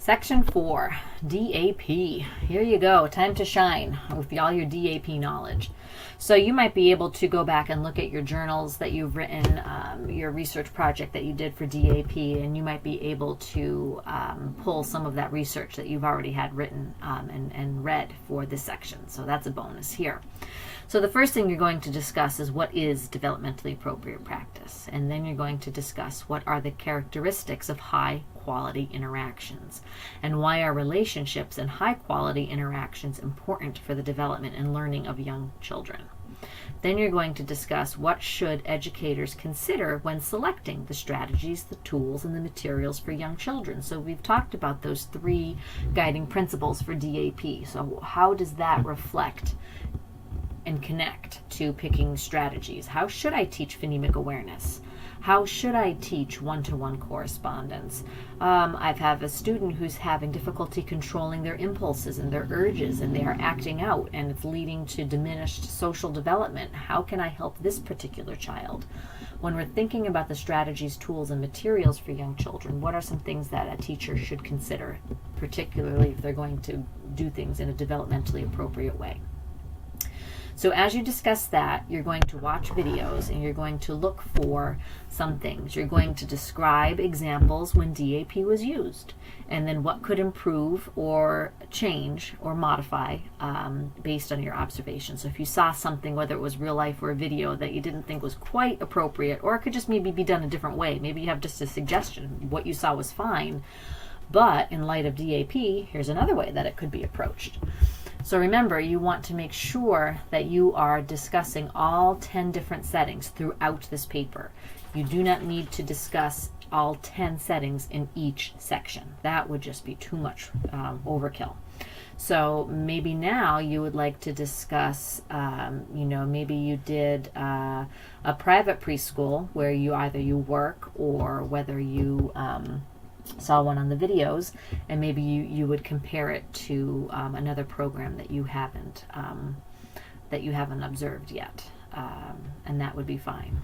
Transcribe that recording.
Section 4, DAP. Here you go, time to shine with all your DAP knowledge. So you might be able to go back and look at your journals that you've written, your research project that you did for DAP, and you might be able to pull some of that research that you've already had written and read for this section. So that's a bonus here. So the first thing you're going to discuss is what is developmentally appropriate practice, and then you're going to discuss what are the characteristics of high quality interactions and why are relationships and high quality interactions important for the development and learning of young children. Then you're going to discuss what should educators consider when selecting the strategies, the tools, and the materials for young children. So we've talked about those 3 guiding principles for DAP. So how does that reflect and connect to picking strategies? How should I teach phonemic awareness? How should I teach one-to-one correspondence? I've had a student who's having difficulty controlling their impulses and their urges, and they are acting out, and it's leading to diminished social development. How can I help this particular child? When we're thinking about the strategies, tools, and materials for young children, what are some things that a teacher should consider, particularly if they're going to do things in a developmentally appropriate way? So as you discuss that, you're going to watch videos and you're going to look for some things. You're going to describe examples when DAP was used, and then what could improve or change or modify based on your observations. So if you saw something, whether it was real life or a video, that you didn't think was quite appropriate, or it could just maybe be done a different way. Maybe you have just a suggestion. What you saw was fine, but in light of DAP, here's another way that it could be approached. So remember, you want to make sure that you are discussing all 10 different settings throughout this paper. You do not need to discuss all 10 settings in each section. That would just be too much overkill. So maybe now you would like to discuss, maybe you did a private preschool where you work, or whether you saw one on the videos, and maybe you would compare it to another program that you haven't observed yet, and that would be fine.